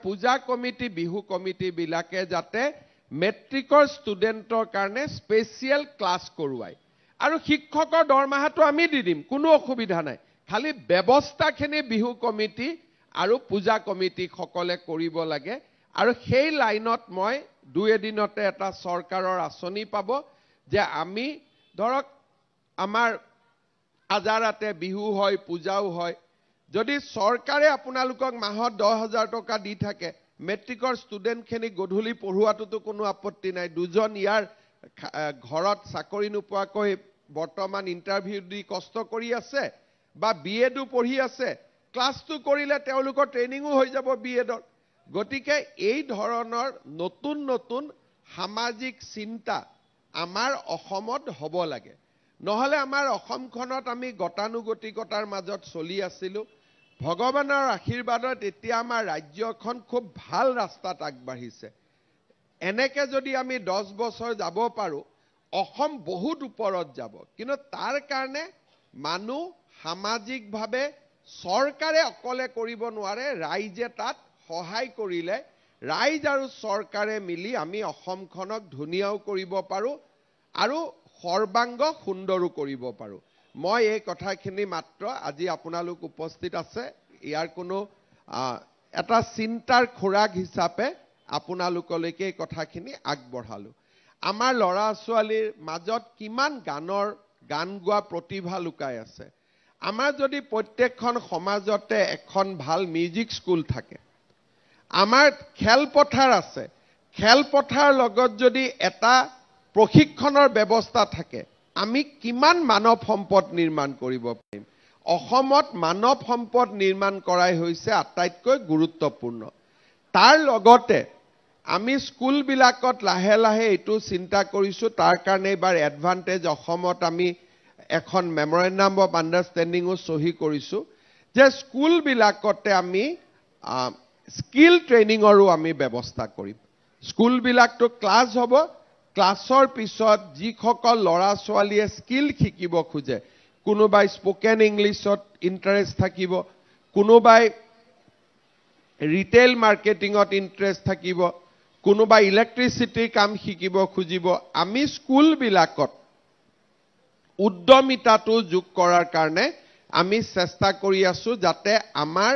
পূজা committee Bihu committee বিলাকে যাতে মেট্ৰিকৰ ষ্টুডেণ্টৰ কাৰণে স্পেচিয়েল ক্লাছ কৰোৱায় আৰু শিক্ষকৰ দৰমহাটো আমি দি দিম কোনো অসুবিধা নাই খালি ব্যৱস্থাখিনি বিহু কমিটি আৰু পূজা কমিটি সকলে কৰিব লাগে আৰু সেই লাইনত মই দুই এদিনতে এটা চৰকাৰৰ আঁচনি পাব যে আমি ধৰক আমাৰ আজাৰাতে বিহু হয় পূজাও হয় যদি চৰকাৰে আপোনালোকক মাহত 10,000 টকা দি থাকে মেট্ৰিকৰ ষ্টুডেণ্টখিনি গধূলি পঢ়ুৱাটোতো কোনো আপত্তি নাই দুজন ইয়াৰ ঘৰত চাকৰি নোপোৱাকৈ বৰ্তমান ইন্টাৰভিউ দি কষ্ট কৰি আছে বা বিএডও পঢ়ি আছে ক্লাছটো কৰিলে তেওঁলোকৰ ট্ৰেইনিংও হৈ যাব বিএডৰ গতিকে এই ধৰণৰ নতুন নতুন সামাজিক চিন্তা আমাৰ অসমত হ'ব লাগে নহলে আমাৰ অসমখনত আমি গতানুগতিকতাৰ মাজত চলি আছিলো ভগৱানৰ আশীৰ্বাদত এতিয়া আমাৰ ৰাজ্যখন খুব ভাল ৰাস্তাত আগবাঢ়িছে এনেকে যদি আমি 10 বছৰ যাব পাৰো অসম বহুত ওপৰত যাব কিন্তু তাৰ কাৰণে মানুহ সামাজিকভাৱে চৰকাৰে অকলে কৰিব নোৱাৰে ৰাইজে তাত সহায় কৰিলে ৰাইজ আৰু চৰকাৰে মিলি আমি অসমখনক ধুনীয়াও কৰিব পাৰো আৰু সৰ্বাংগ সুন্দৰো কৰিব পাৰো মই এই কথাখিনি মাত্ৰ আজি আপোনালোক উপস্থিত আছে ইয়াৰ কোনো এটা চিন্তাৰ খোৰাক হিচাপে আপোনালোকলৈকে এই কথাখিনি আগবঢ়ালো আমাৰ লৰা ছোৱালীৰ মাজত কিমান গান গোৱা প্ৰতিভা লুকাই আছে আমাৰ যদি প্ৰত্যেকখন সমাজতে এখন ভাল মিউজিক স্কুল থাকে আমাৰ খেলপথাৰ আছে খেলপথাৰ লগত যদি এটা প্ৰশিক্ষণৰ ব্যৱস্থা থাকে আমি কিমান মানৱ সম্পদ নিৰ্মাণ কৰিব পাৰিম অসমত মানৱ সম্পদ নিৰ্মাণ কৰাই হৈছে আটাইতকৈ গুৰুত্বপূৰ্ণ তাৰ লগতে আমি স্কুল বিলাকত লাহে লাহে এটো চিন্তা কৰিছো তাৰ কাৰণে এবাৰ এডভান্টেজ অসমত আমি এখন মেমৰেন্ডাম অফ আন্ডাৰষ্টেণ্ডিংও সহি কৰিছো যে স্কুল বিলাকতে আমি স্কিল ট্ৰেইনিংৰো আমি ব্যৱস্থা কৰিম স্কুল বিলাকটো ক্লাছ হ'ব ক্লাছৰ পিছত যিসকল লৰা ছোৱালীয়ে স্কিল শিকিব খোজে কোনোবাই স্পোকেন ইংলিছত ইন্টাৰেষ্ট থাকিব কোনোবাই ৰিটেইল মাৰ্কেটিংত ইন্টাৰেষ্ট থাকিব কোনোবাই ইলেক্ট্ৰিচিটি কাম শিকিব খুজিব আমি স্কুল বিলাকত উদ্যমিতাটো যোগ কৰাৰ কাৰণে আমি চেষ্টা কৰি আছো যাতে আমাৰ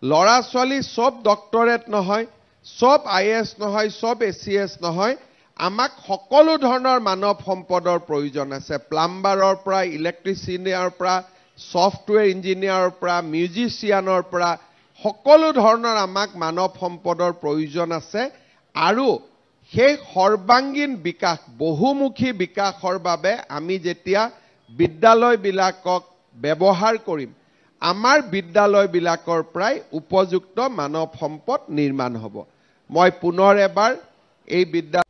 লৰা ছোৱালী সব ডক্টৰেট নহয় সব আইএস নহয় সব এসিএস নহয় আমাক সকলো ধৰণৰ মানৱ সম্পদৰ প্ৰয়োজন আছে প্লাম্বাৰৰ পৰা ইলেক্ট্ৰিচিয়ানৰ পৰা সফটৱেৰ ইঞ্জিনিয়াৰৰ পৰা মিউজিচিয়ানৰ পৰা সকলো ধৰণৰ আমাক মানৱ সম্পদৰ প্ৰয়োজন আছে আৰু সেই সৰ্বাঙ্গীন বিকাশ বহুমুখী বিকাশৰ বাবে আমি যেতিয়া বিদ্যালয় বিলাকক ব্যৱহাৰ কৰিম আমাৰ বিদ্যালয় বিলাকৰ প্ৰায় উপযুক্ত মানৱ সম্পদ নিৰ্মাণ হ'ব মই পুনৰ এবাৰ এই বিদ্যালয়